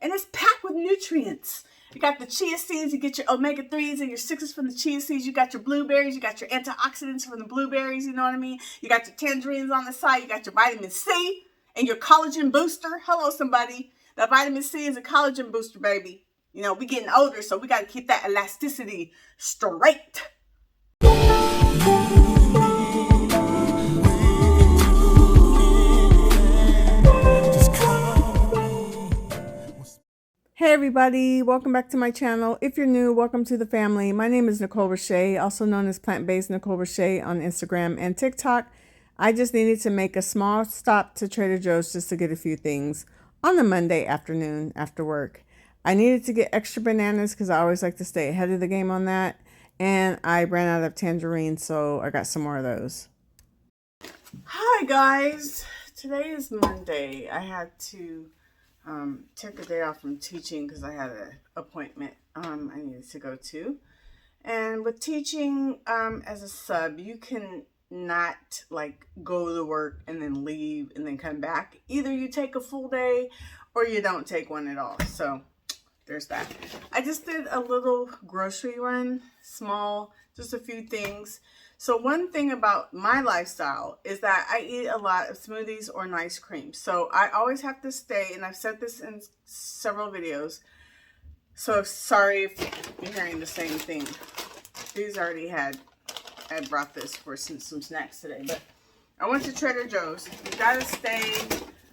and it's packed with nutrients. You got the chia seeds, you get your omega-3s and your 6s from the chia seeds. You got your blueberries, you got your antioxidants from the blueberries, you know what I mean? You got your tangerines on the side, you got your vitamin C and your collagen booster. Hello, somebody. That vitamin C is a collagen booster, baby. You know, we getting older, so we got to keep that elasticity straight. Hey everybody, welcome back to my channel. If you're new, welcome to the family. My name is Nicole Roche, also known as Plant-Based Nicole Roche on Instagram and TikTok. I just needed to make a small stop to Trader Joe's just to get a few things on a Monday afternoon after work. I needed to get extra bananas because I always like to stay ahead of the game on that. And I ran out of tangerines, so I got some more of those. Hi guys, today is Monday. I had to take a day off from teaching because I had an appointment I needed to go to. And with teaching as a sub, you can not like go to work and then leave and then come back. Either you take a full day or you don't take one at all. So there's that. I just did a little grocery run, small, just a few things. So one thing about my lifestyle is that I eat a lot of smoothies or nice cream. So I always have to stay, and I've said this in several videos. So sorry if you're hearing the same thing. These already I brought this for some snacks today. But I went to Trader Joe's. You gotta stay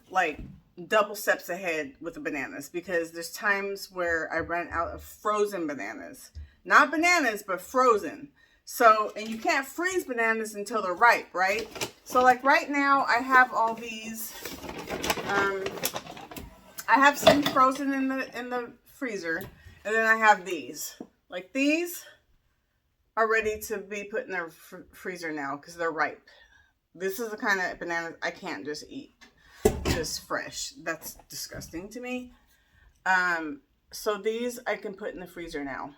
like double steps ahead with the bananas because there's times where I run out of frozen bananas. Not bananas, but frozen. So, and you can't freeze bananas until they're ripe, right? So like right now I have all these, I have some frozen in the freezer, and then I have these. Like these are ready to be put in the freezer now because they're ripe. This is the kind of bananas I can't just eat just fresh. That's disgusting to me. So these I can put in the freezer now.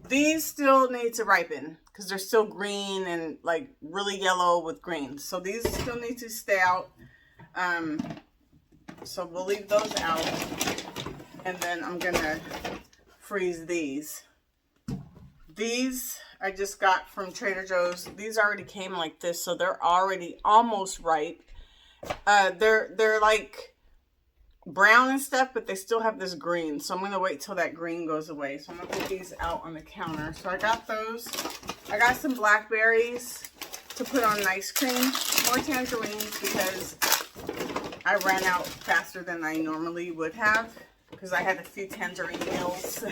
These still need to ripen because they're still green and like really yellow with green. So these still need to stay out. So we'll leave those out. And then I'm going to freeze these. These I just got from Trader Joe's. These already came like this. So they're already almost ripe. They're like brown and stuff, but they still have this green, so I'm gonna wait till that green goes away. So I'm gonna put these out on the counter. So I got those. I got some blackberries to put on ice cream, more tangerines because I ran out faster than I normally would have because I had a few tangerine meals.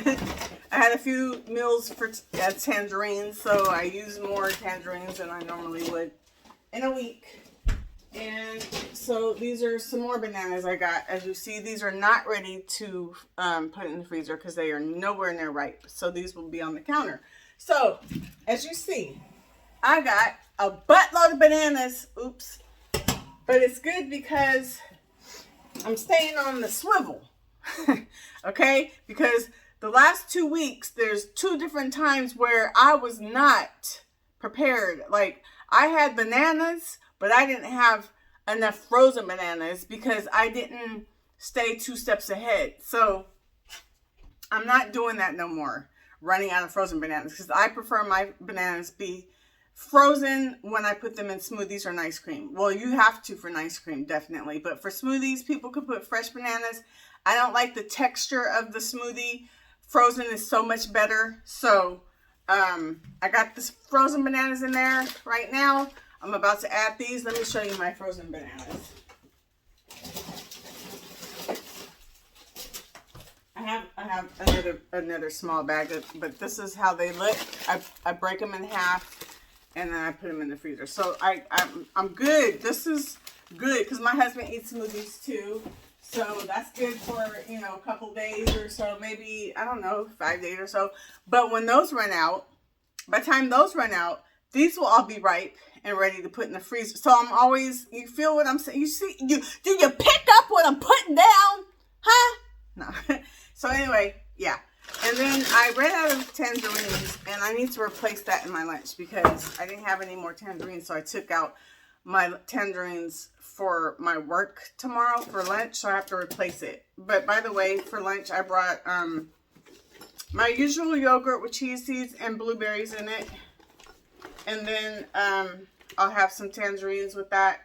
I had a few meals for tangerines, so I used more tangerines than I normally would in a week. And so these are some more bananas I got. As you see, these are not ready to put in the freezer because they are nowhere near ripe. So these will be on the counter. So as you see, I got a buttload of bananas. Oops. But it's good because I'm staying on the swivel. Okay? Because the last 2 weeks, there's 2 different times where I was not prepared. Like I had bananas, but I didn't have enough frozen bananas because I didn't stay 2 steps ahead. So I'm not doing that no more, running out of frozen bananas, because I prefer my bananas be frozen when I put them in smoothies or nice cream. Well, you have to for nice cream, definitely. But for smoothies, people could put fresh bananas. I don't like the texture of the smoothie. Frozen is so much better. So I got this frozen bananas in there right now. I'm about to add these. Let me show you my frozen bananas. I have another small bag, but this is how they look. I break them in half and then I put them in the freezer. So I'm good. This is good because my husband eats smoothies too. So that's good for, you know, a couple days or so, maybe, I don't know, 5 days or so. But when those run out, by the time those run out, these will all be ripe and ready to put in the freezer. So I'm always, you feel what I'm saying? You see, do you pick up what I'm putting down? Huh? No. So anyway, yeah. And then I ran out of tangerines and I need to replace that in my lunch because I didn't have any more tangerines. So I took out my tangerines for my work tomorrow for lunch, so I have to replace it. But by the way, for lunch I brought my usual yogurt with chia seeds and blueberries in it, and then I'll have some tangerines with that.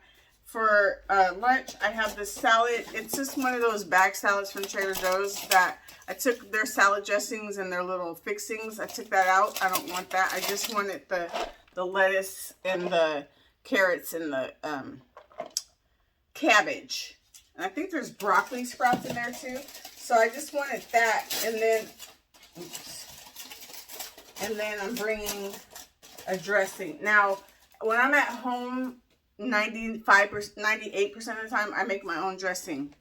For lunch, I have this salad. It's just one of those bag salads from Trader Joe's that I took their salad dressings and their little fixings. I took that out. I don't want that. I just wanted the lettuce and the carrots and the cabbage. And I think there's broccoli sprouts in there too. So I just wanted that. And then, oops. And then I'm bringing a dressing. Now, when I'm at home, 98% of the time, I make my own dressing,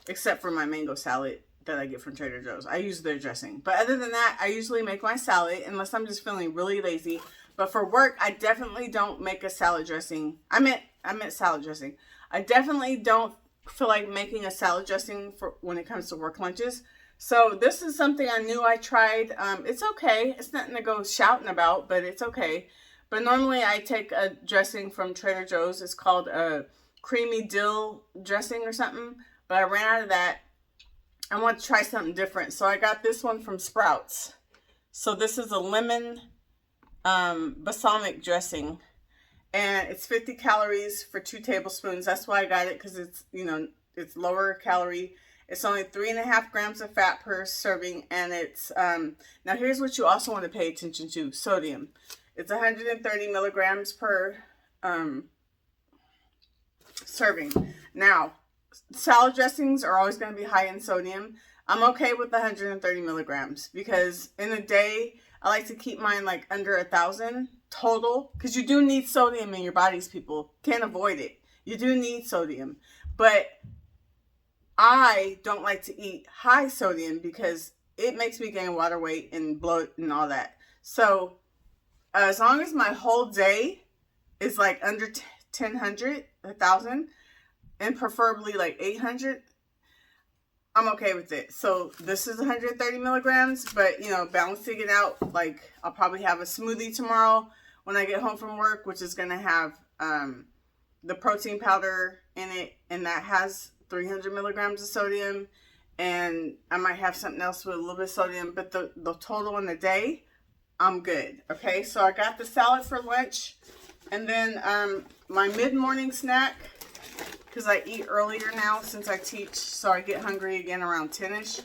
except for my mango salad that I get from Trader Joe's. I use their dressing. But other than that, I usually make my salad, unless I'm just feeling really lazy. But for work, I definitely don't make a salad dressing. I meant salad dressing. I definitely don't feel like making a salad dressing for when it comes to work lunches. So this is something I knew I tried. It's okay. It's nothing to go shouting about, but it's okay. But normally I take a dressing from Trader Joe's. It's called a creamy dill dressing or something. But I ran out of that. I want to try something different. So I got this one from Sprouts. So this is a lemon balsamic dressing. And it's 50 calories for 2 tablespoons. That's why I got it, because it's, you know, it's lower calorie. It's only 3.5 grams of fat per serving. And it's, now here's what you also want to pay attention to, sodium. It's 130 milligrams per serving. Now, salad dressings are always going to be high in sodium. I'm okay with the 130 milligrams because in a day, I like to keep mine like under 1,000 total, because you do need sodium in your bodies, people. Can't avoid it. You do need sodium. But I don't like to eat high sodium because it makes me gain water weight and bloat and all that. So as long as my whole day is like under 1,000, and preferably like 800, I'm okay with it. So this is 130 milligrams, but you know, balancing it out, like I'll probably have a smoothie tomorrow when I get home from work, which is going to have the protein powder in it, and that has 300 milligrams of sodium, and I might have something else with a little bit of sodium, but the total in the day, I'm good. Okay, so I got the salad for lunch, and then my mid-morning snack, because I eat earlier now since I teach, so I get hungry again around 10ish.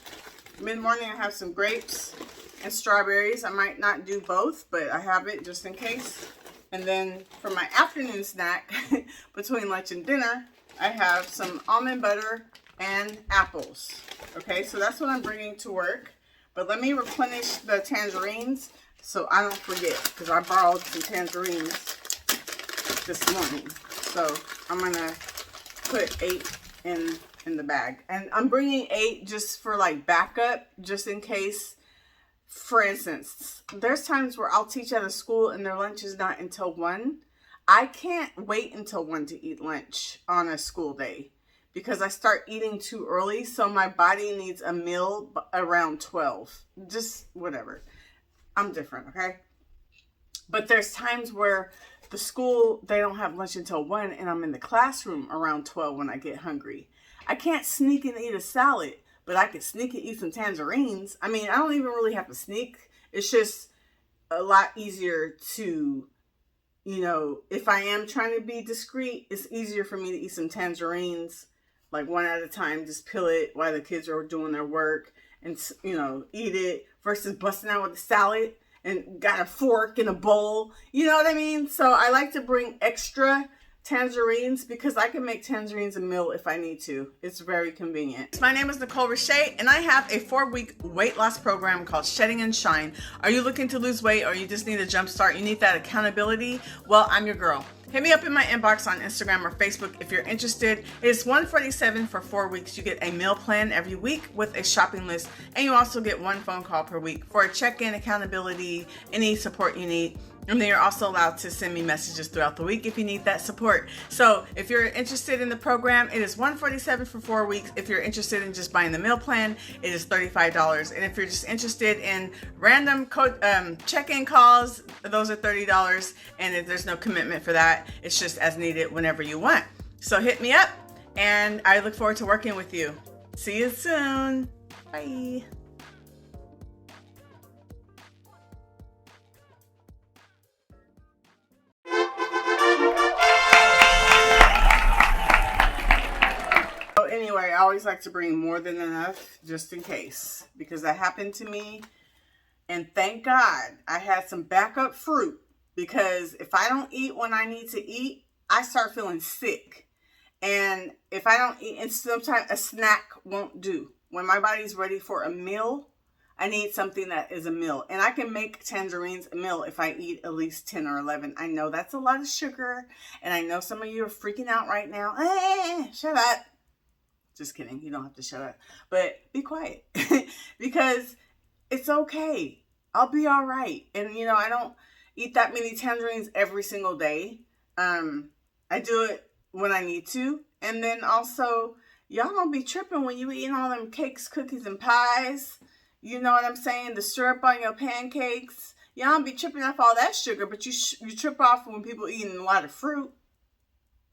Mid-morning, I have some grapes and strawberries. I might not do both, but I have it just in case. And then for my afternoon snack, between lunch and dinner, I have some almond butter and apples. Okay, so that's what I'm bringing to work. But let me replenish the tangerines so I don't forget, because I borrowed some tangerines this morning. So I'm going to put 8 in the bag. And I'm bringing 8 just for like backup, just in case. For instance, there's times where I'll teach at a school and their lunch is not until 1. I can't wait until 1 to eat lunch on a school day because I start eating too early. So my body needs a meal around 12. Just whatever. I'm different, okay? But there's times where the school, they don't have lunch until 1 and I'm in the classroom around 12 when I get hungry. I can't sneak and eat a salad, but I can sneak and eat some tangerines. I mean, I don't even really have to sneak. It's just a lot easier to, you know, if I am trying to be discreet, it's easier for me to eat some tangerines, like one at a time, just peel it while the kids are doing their work and, you know, eat it versus busting out with a salad and got a fork and a bowl. You know what I mean? So I like to bring extra tangerines because I can make tangerines a meal if I need to. It's very convenient. My name is Nicole Richey and I have a 4-week weight loss program called Shedding and Shine. Are you looking to lose weight or you just need a jump start? You need that accountability? Well, I'm your girl. Hit me up in my inbox on Instagram or Facebook if you're interested. It's $147 for 4 weeks. You get a meal plan every week with a shopping list, and you also get 1 phone call per week for a check-in, accountability, any support you need. And then you're also allowed to send me messages throughout the week if you need that support. So if you're interested in the program, it is $147 for 4 weeks. If you're interested in just buying the meal plan, it is $35. And if you're just interested in random check-in calls, those are $30. And there's no commitment for that. that. It's just as needed whenever you want. So hit me up, and I look forward to working with you. See you soon. Bye. So anyway, I always like to bring more than enough just in case, because that happened to me. And thank God I had some backup fruit, because if I don't eat when I need to eat, I start feeling sick. And if I don't eat, and sometimes a snack won't do. When my body's ready for a meal, I need something that is a meal. And I can make tangerines a meal if I eat at least 10 or 11. I know that's a lot of sugar. And I know some of you are freaking out right now. Shut up. Just kidding. You don't have to shut up. But be quiet. Because it's okay. I'll be all right. And, you know, I don't eat that many tangerines every single day. I do it when I need to. And then also, y'all don't be tripping when you eating all them cakes, cookies, and pies. You know what I'm saying? The syrup on your pancakes. Y'all don't be tripping off all that sugar, but you trip off when people eating a lot of fruit.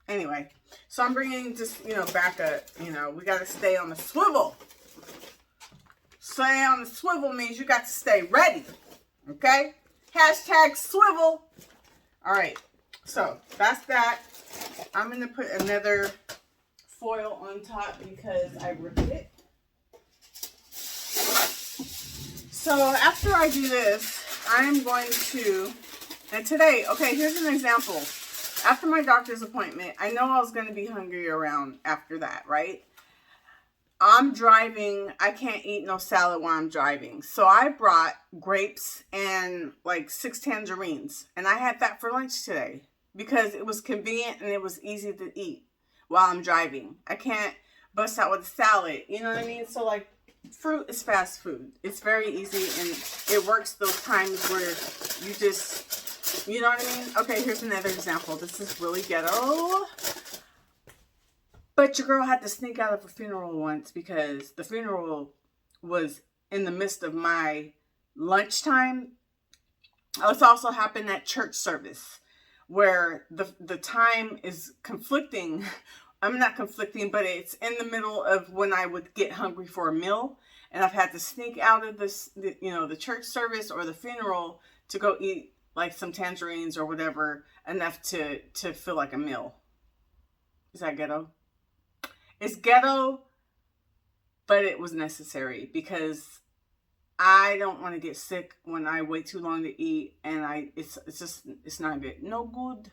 Anyway, so I'm bringing just, you know, back up. You know, we got to stay on the swivel. Stay on the swivel means you got to stay ready. Okay? Hashtag swivel. All right. So that's that. I'm going to put another foil on top because I ripped it. So after I do this, I'm going to, and today, okay, here's an example. After my doctor's appointment, I know I was going to be hungry around after that, right? I'm driving. I can't eat no salad while I'm driving. So I brought grapes and like 6 tangerines. And I had that for lunch today because it was convenient and it was easy to eat while I'm driving. I can't bust out with a salad. You know what I mean? So like fruit is fast food. It's very easy and it works those times where you just, you know what I mean? Okay, here's another example. This is really ghetto. But your girl had to sneak out of a funeral once because the funeral was in the midst of my lunchtime. It's also happened at church service where the time is conflicting. I'm not conflicting, but it's in the middle of when I would get hungry for a meal. And I've had to sneak out of the church service or the funeral to go eat like some tangerines or whatever, enough to feel like a meal. Is that ghetto? It's ghetto, but it was necessary because I don't want to get sick when I wait too long to eat, and it's not good. No good.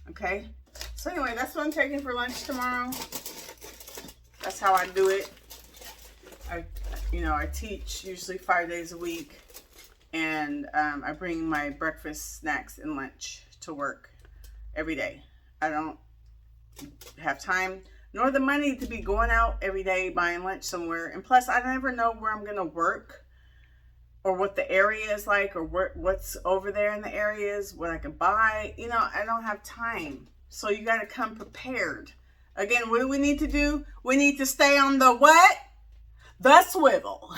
Okay? So anyway, that's what I'm taking for lunch tomorrow. That's how I do it. I teach usually 5 days a week, and I bring my breakfast, snacks, and lunch to work every day. I don't have time nor the money to be going out every day buying lunch somewhere. And plus, I never know where I'm going to work or what the area is like or what's over there in the areas, what I can buy. You know, I don't have time. So you got to come prepared. Again, what do we need to do? We need to stay on the what? The swivel.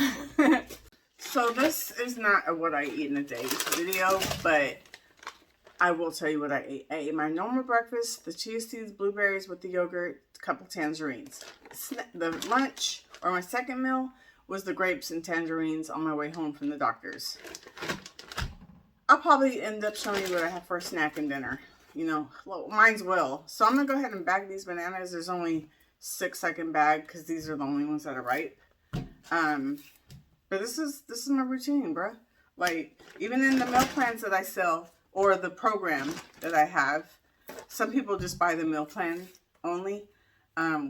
So this is not a what I eat in a day video, but I will tell you what I ate. I ate my normal breakfast, the chia seeds, blueberries with the yogurt, a couple tangerines. The lunch, or my second meal, was the grapes and tangerines on my way home from the doctor's. I'll probably end up showing you what I have for a snack and dinner. You know, mine's will. So I'm going to go ahead and bag these bananas. There's only 6 I can bag because these are the only ones that are ripe. But this is my routine, bruh. Like, even in the meal plans that I sell, or the program that I have, some people just buy the meal plan only,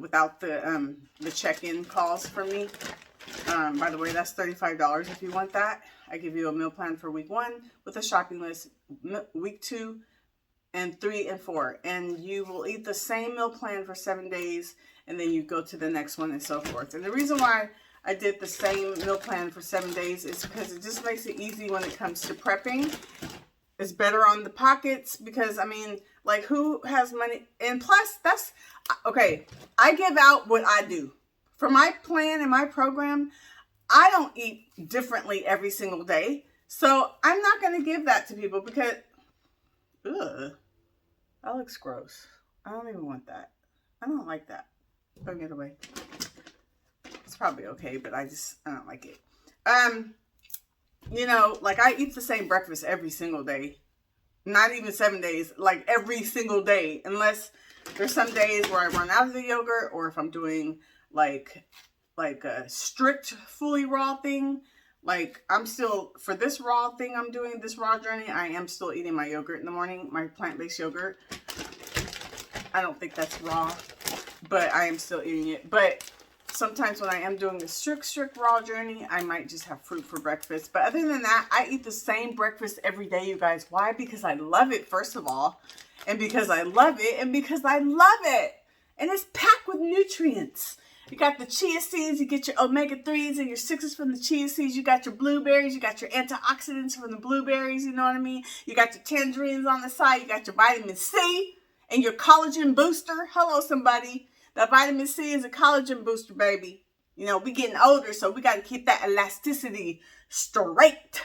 without the check-in calls from me. By the way, that's $35 if you want that. I give you a meal plan for week 1 with a shopping list, week 2, and 3 and 4. And you will eat the same meal plan for 7 days, and then you go to the next one and so forth. And the reason why I did the same meal plan for 7 days is because it just makes it easy when it comes to prepping. It's better on the pockets because, I mean, like, who has money? And plus, that's, okay, I give out what I do. For my plan and my program, I don't eat differently every single day. So I'm not going to give that to people because, ugh. That looks gross. I don't even want that. I don't like that. Put it away. It's probably okay, but I don't like it. You know, like I eat the same breakfast every single day. Not even 7 days, like every single day. Unless there's some days where I run out of the yogurt, or if I'm doing like a strict fully raw thing. Like I'm still, for this raw thing I'm doing, this raw journey, I am still eating my yogurt in the morning, my plant-based yogurt. I don't think that's raw, but I am still eating it. But sometimes when I am doing the strict raw journey, I might just have fruit for breakfast. But other than that, I eat the same breakfast every day, you guys. Why? Because I love it, first of all. And because I love it, and because I love it. And it's packed with nutrients. You got the chia seeds, you get your omega-3s and your 6s from the chia seeds. You got your blueberries, you got your antioxidants from the blueberries, you know what I mean? You got your tangerines on the side, you got your vitamin C and your collagen booster. Hello, somebody. That vitamin C is a collagen booster, baby. You know, we getting older, so we got to keep that elasticity straight.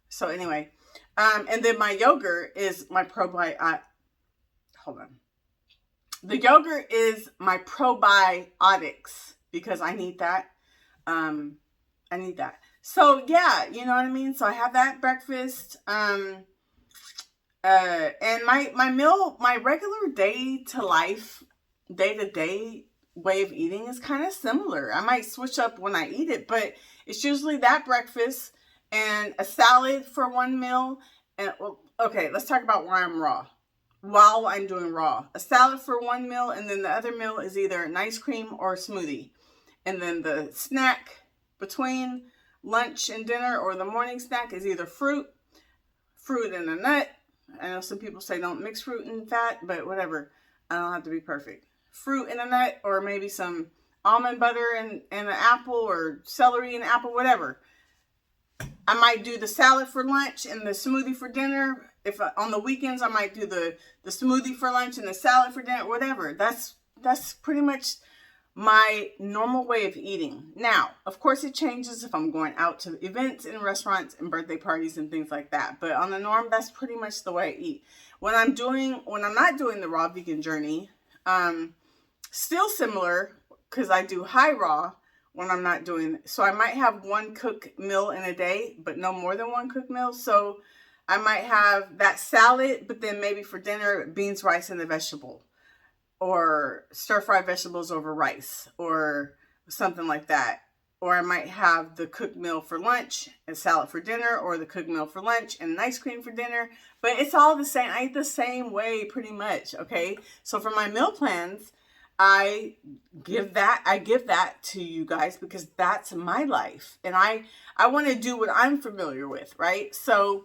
So anyway, and then my yogurt is my probiotic. Hold on. The yogurt is my probiotics because I need that. I need that. So yeah, you know what I mean? So I have that breakfast. And my meal, my regular day to day way of eating is kind of similar. I might switch up when I eat it, but it's usually that breakfast and a salad for one meal. And well, okay, let's talk about why I'm raw. While I'm doing raw, a salad for one meal, and then the other meal is either an ice cream or a smoothie. And then the snack between lunch and dinner, or the morning snack, is either fruit and a nut. I know some people say don't mix fruit and fat, but whatever. I don't have to be perfect. Fruit and a nut, or maybe some almond butter and an apple, or celery and apple, whatever. I might do the salad for lunch and the smoothie for dinner. If on the weekends, I might do the smoothie for lunch and the salad for dinner, whatever. That's pretty much my normal way of eating. Now, of course, it changes if I'm going out to events and restaurants and birthday parties and things like that. But on the norm, that's pretty much the way I eat. When I'm not doing the raw vegan journey, still similar, because I do high raw when I'm not doing. So I might have one cooked meal in a day, but no more than one cooked meal. So I might have that salad, but then maybe for dinner, beans, rice, and a vegetable. Or stir-fried vegetables over rice. Or something like that. Or I might have the cooked meal for lunch and salad for dinner. Or the cooked meal for lunch and an ice cream for dinner. But it's all the same. I eat the same way pretty much, okay? So for my meal plans, I give that to you guys because that's my life. And I want to do what I'm familiar with, right? So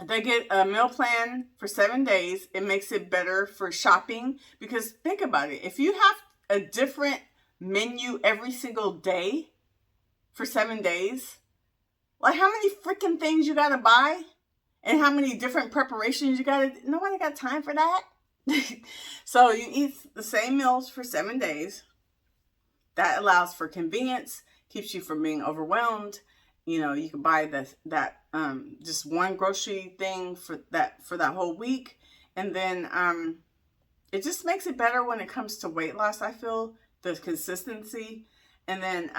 they get a meal plan for 7 days. It makes it better for shopping because think about it. If you have a different menu every single day for 7 days, like how many freaking things you got to buy and how many different preparations you got to, nobody got time for that. So you eat the same meals for 7 days. That allows for convenience, keeps you from being overwhelmed. You know, you can buy that just one grocery thing for that whole week. And then it just makes it better when it comes to weight loss, I feel, the consistency. And then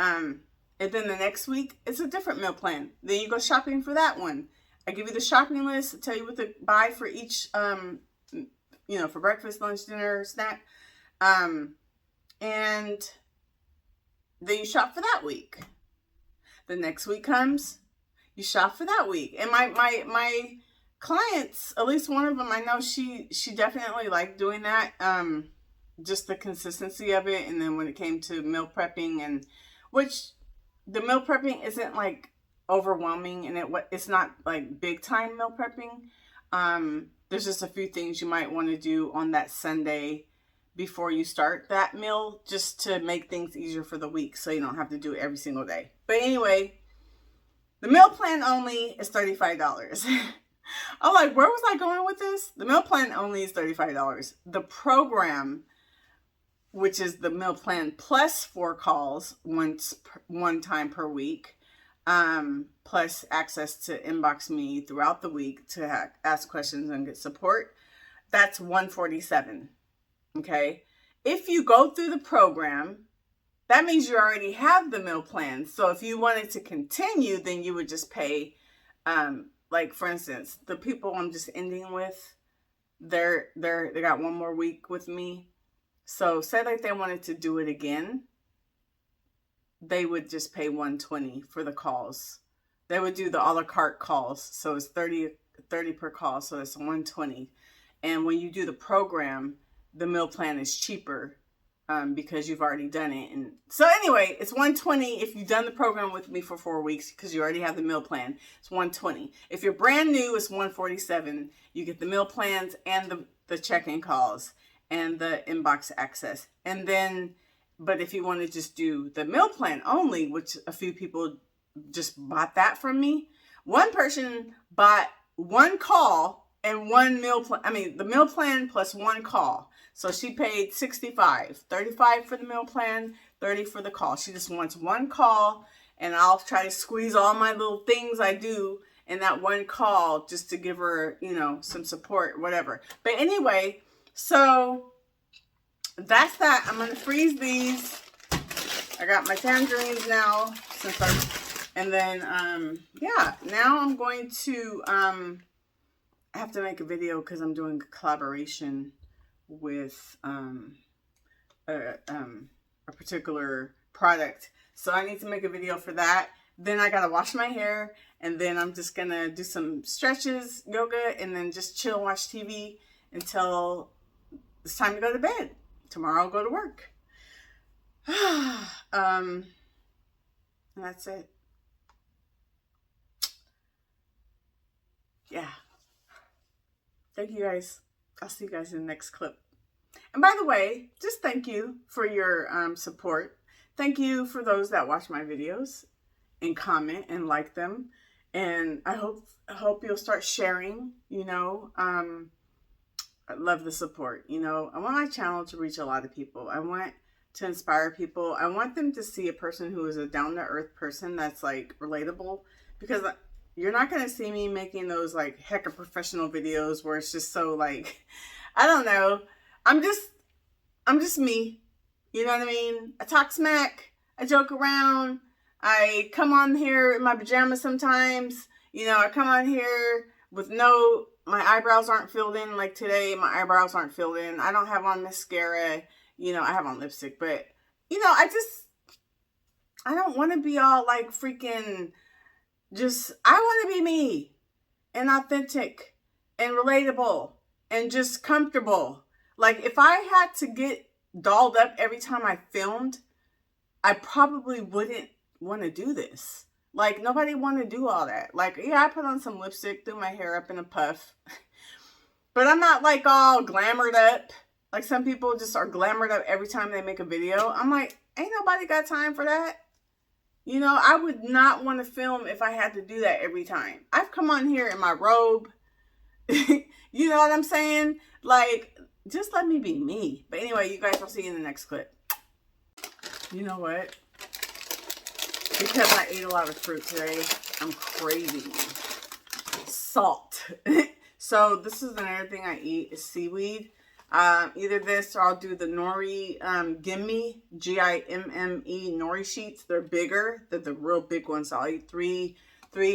the next week, it's a different meal plan. Then you go shopping for that one. I give you the shopping list, tell you what to buy for each, for breakfast, lunch, dinner, snack. And then you shop for that week. The next week comes, you shop for that week. And my clients, at least one of them, I know she definitely liked doing that. Just the consistency of it. And then when it came to meal prepping, and which the meal prepping isn't like overwhelming, and it's not like big time meal prepping. There's just a few things you might want to do on that Sunday before you start that meal, just to make things easier for the week so you don't have to do it every single day. But anyway, the meal plan only is $35. I'm like, where was I going with this? The meal plan only is $35. The program, which is the meal plan plus 4 calls one time per week, plus access to inbox me throughout the week to ask questions and get support. that's $147. Okay. If you go through the program, that means you already have the meal plan. So if you wanted to continue, then you would just pay, like for instance, the people I'm just ending with, they got one more week with me. So say like they wanted to do it again, they would just pay $120 for the calls. They would do the a la carte calls. So it's 30 per call. So it's $120. And when you do the program, the meal plan is cheaper because you've already done it. And so anyway, it's $120 if you've done the program with me for 4 weeks because you already have the meal plan. It's $120. If you're brand new, it's $147. You get the meal plans and the check-in calls and the inbox access. And then, but if you want to just do the meal plan only, which a few people just bought that from me. One person bought one call and one meal plan. I mean, the meal plan plus one call. So she paid $65, $35 for the meal plan, $30 for the call. She just wants one call, and I'll try to squeeze all my little things I do in that one call just to give her, you know, some support, whatever. But anyway, so that's that. I'm going to freeze these. I got my tangerines now and then, yeah, now I'm going to, I have to make a video because I'm doing a collaboration with, a particular product. So I need to make a video for that. Then I got to wash my hair, and then I'm just going to do some stretches, yoga, and then just chill, watch TV until it's time to go to bed. Tomorrow I'll go to work. And that's it. Yeah. Thank you guys. I'll see you guys in the next clip. And by the way, just thank you for your support. Thank you for those that watch my videos and comment and like them. And I hope you'll start sharing, you know. I love the support. You know, I want my channel to reach a lot of people. I want to inspire people. I want them to see a person who is a down-to-earth person that's like relatable, because you're not going to see me making those like hecka professional videos where it's just so like, I don't know. I'm just me. You know what I mean? I talk smack. I joke around. I come on here in my pajamas sometimes. You know, I come on here with my eyebrows aren't filled in. Like today, my eyebrows aren't filled in. I don't have on mascara. You know, I have on lipstick. But, you know, I don't want to be all like freaking I want to be me and authentic and relatable and just comfortable. Like if I had to get dolled up every time I filmed, I probably wouldn't want to do this. Like nobody want to do all that. Like, yeah, I put on some lipstick, threw my hair up in a puff, but I'm not like all glamored up. Like some people just are glamored up every time they make a video. I'm like, ain't nobody got time for that. You know, I would not want to film if I had to do that every time. I've come on here in my robe. You know what I'm saying? Like, just let me be me. But anyway, you guys will see in the next clip. You know what? Because I ate a lot of fruit today, I'm craving salt. So this is another thing I eat is seaweed. Either this or I'll do the nori gimme, Gimme nori sheets. They're bigger. They're the real big ones. I'll eat three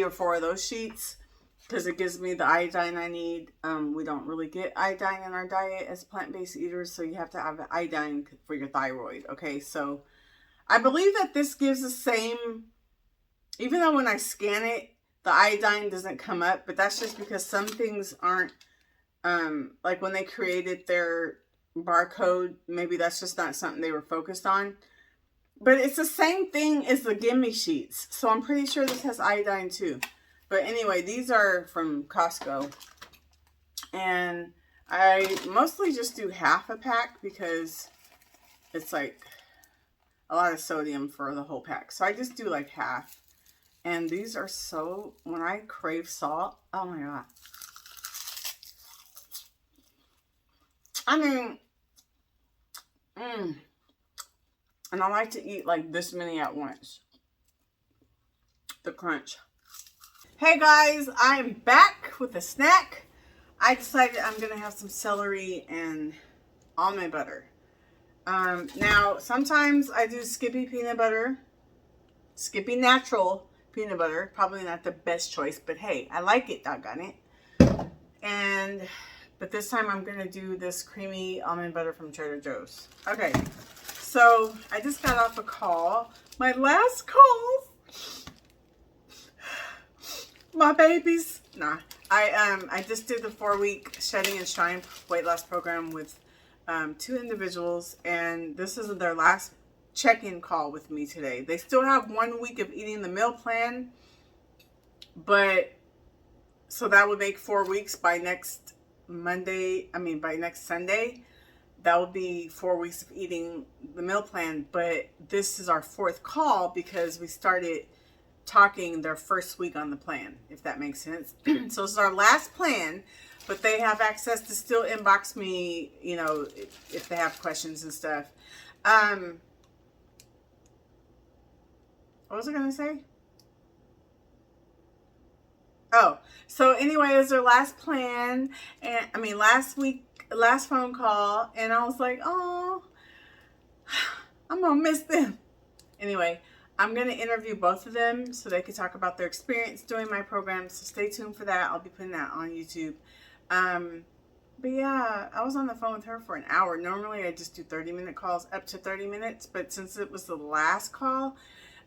or four of those sheets because it gives me the iodine I need. We don't really get iodine in our diet as plant-based eaters, so you have to have iodine for your thyroid. Okay, so I believe that this gives the same, even though when I scan it, the iodine doesn't come up, but that's just because some things aren't, like when they created their barcode, maybe that's just not something they were focused on. But it's the same thing as the gimme sheets. So I'm pretty sure this has iodine too. But anyway, these are from Costco. And I mostly just do half a pack because it's like a lot of sodium for the whole pack. So I just do like half. And these are so, when I crave salt, oh my God. I mean, and I like to eat like this many at once. The crunch. Hey guys, I'm back with a snack. I decided I'm going to have some celery and almond butter. Now, sometimes I do Skippy peanut butter, Skippy natural peanut butter. Probably not the best choice, but hey, I like it, doggone it. But this time I'm going to do this creamy almond butter from Trader Joe's. Okay, so I just got off a call. My last call. My babies. Nah, I just did the 4-week Shedding and Shine weight loss program with 2 individuals, and this is their last check-in call with me today. They still have 1 week of eating the meal plan, but so that would make 4 weeks by next Monday. I mean, by next Sunday, that would be 4 weeks of eating the meal plan. But this is our 4th call because we started talking their first week on the plan, if that makes sense. So this is our last plan, but they have access to still inbox me, you know, if they have questions and stuff. What was I going to say? Oh, so anyway, it was their last plan, and I mean, last phone call, and I was like, oh, I'm going to miss them. Anyway, I'm going to interview both of them so they can talk about their experience doing my program. So stay tuned for that. I'll be putting that on YouTube. But yeah, I was on the phone with her for an hour. Normally I just do 30-minute calls, up to 30 minutes. But since it was the last call,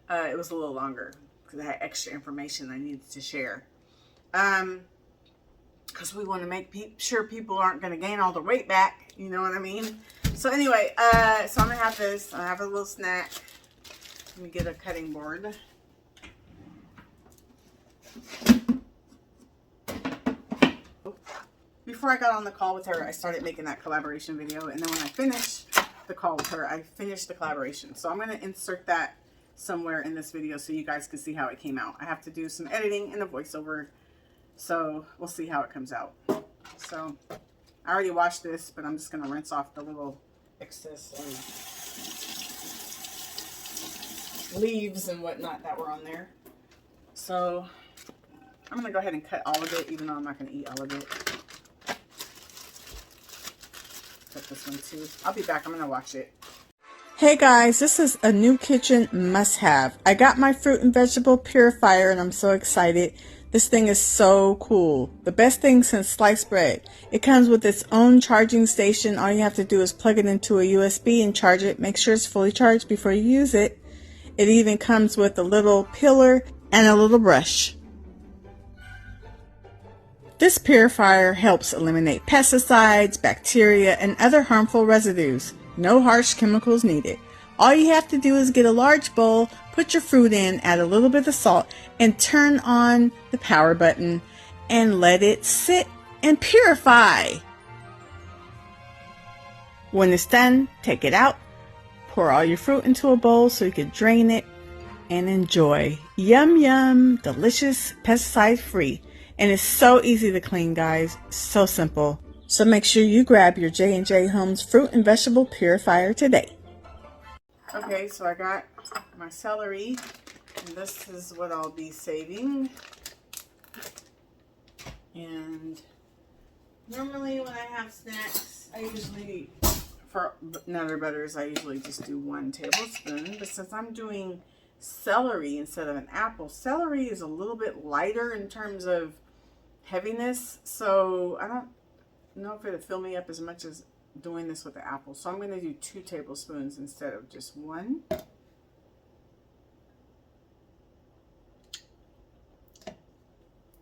it was a little longer because I had extra information I needed to share. Because we want to make sure people aren't going to gain all the weight back. You know what I mean? So anyway, so I'm going to have this. I have a little snack. Let me get a cutting board. Before I got on the call with her, I started making that collaboration video. And then when I finished the call with her, I finished the collaboration. So I'm going to insert that somewhere in this video so you guys can see how it came out. I have to do some editing and a voiceover. So we'll see how it comes out. So I already washed this, but I'm just going to rinse off the little excess and leaves and whatnot that were on there. So I'm going to go ahead and cut all of it, even though I'm not going to eat all of it. Cut this one too. I'll be back. I'm going to wash it. Hey guys, this is a new kitchen must-have. I got my fruit and vegetable purifier and I'm so excited. This thing is so cool. The best thing since sliced bread. It comes with its own charging station. All you have to do is plug it into a USB and charge it. Make sure it's fully charged before you use it. It even comes with a little peeler and a little brush. This purifier helps eliminate pesticides, bacteria, and other harmful residues. No harsh chemicals needed. All you have to do is get a large bowl, put your fruit in, add a little bit of salt, and turn on the power button and let it sit and purify. When it's done, take it out, pour all your fruit into a bowl so you can drain it and enjoy. Yum yum, delicious, pesticide free. And it's so easy to clean, guys. So simple. So make sure you grab your J&J Homes Fruit and Vegetable Purifier today. Okay, so I got my celery, and this is what I'll be saving. And normally when I have snacks, I usually, for nutter butters, I usually just do 1 tablespoon. But since I'm doing celery instead of an apple, celery is a little bit lighter in terms of heaviness, so I don't know if it'll fill me up as much as doing this with the apple. So I'm going to do 2 tablespoons instead of just 1.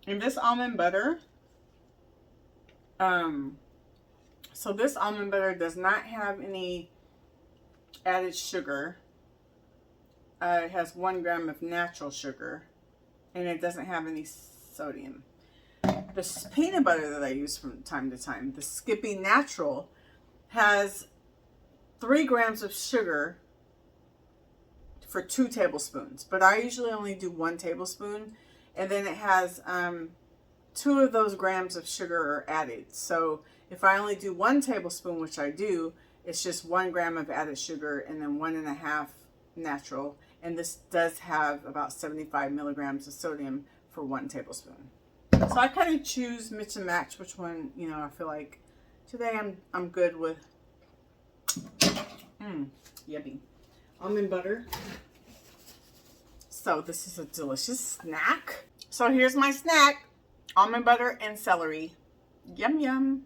And this almond butter, so this almond butter does not have any added sugar. It has 1 gram of natural sugar, and it doesn't have any sodium. This peanut butter that I use from time to time, the Skippy Natural, has 3 grams of sugar for 2 tablespoons. But I usually only do 1 tablespoon, and then it has 2 of those grams of sugar are added. So if I only do 1 tablespoon, which I do, it's just 1 gram of added sugar and then 1.5 natural. And this does have about 75 milligrams of sodium for 1 tablespoon. So I kind of choose mix and match which one, you know, I feel like today I'm good with. Yummy. Almond butter. So this is a delicious snack. So here's my snack. Almond butter and celery. Yum yum.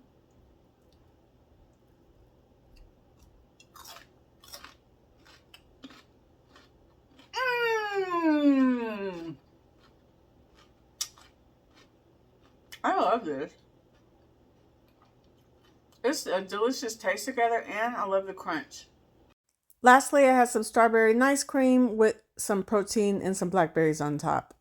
I love this. It's a delicious taste together, and I love the crunch. Lastly, I had some strawberry ice cream with some protein and some blackberries on top.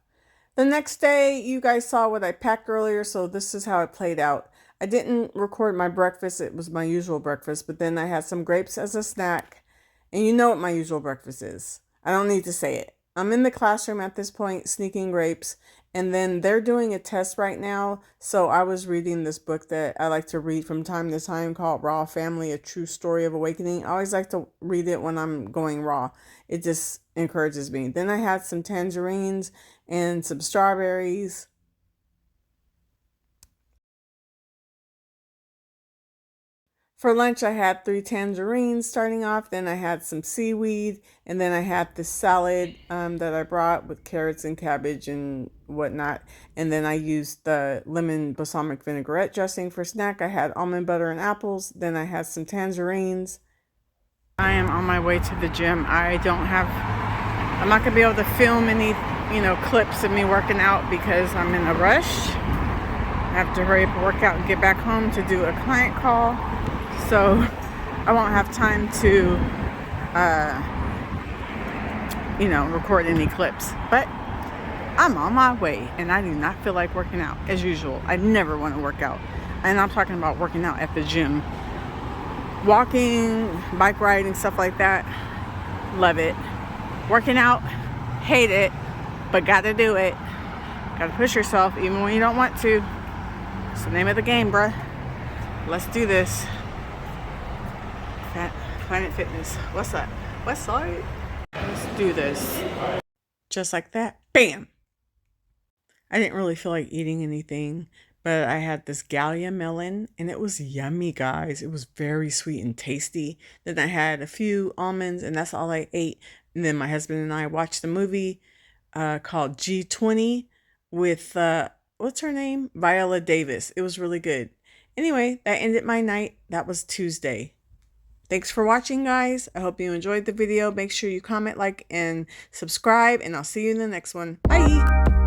The next day, you guys saw what I packed earlier, so this is how it played out. I didn't record my breakfast. It was my usual breakfast, but then I had some grapes as a snack. And you know what my usual breakfast is. I don't need to say it. I'm in the classroom at this point, sneaking grapes, and then they're doing a test right now. So I was reading this book that I like to read from time to time called Raw Family, A True Story of Awakening. I always like to read it when I'm going raw. It just encourages me. Then I had some tangerines and some strawberries. For lunch, I had 3 tangerines starting off. Then I had some seaweed. And then I had the salad that I brought with carrots and cabbage and whatnot. And then I used the lemon balsamic vinaigrette dressing for snack. I had almond butter and apples. Then I had some tangerines. I am on my way to the gym. I'm not going to be able to film any, clips of me working out because I'm in a rush. I have to hurry up and work out and get back home to do a client call. So I won't have time to, record any clips. But I'm on my way and I do not feel like working out as usual. I never want to work out. And I'm talking about working out at the gym. Walking, bike riding, stuff like that. Love it. Working out, hate it, but gotta do it. Gotta push yourself even when you don't want to. It's the name of the game, bruh. Let's do this. Planet Fitness. What's up? What's up? Let's do this. Just like that. Bam! I didn't really feel like eating anything, but I had this Gallia melon and it was yummy, guys. It was very sweet and tasty. Then I had a few almonds and that's all I ate. And then my husband and I watched a movie called G20 with, what's her name? Viola Davis. It was really good. Anyway, that ended my night. That was Tuesday. Thanks for watching, guys. I hope you enjoyed the video. Make sure you comment, like, and subscribe, and I'll see you in the next one. Bye!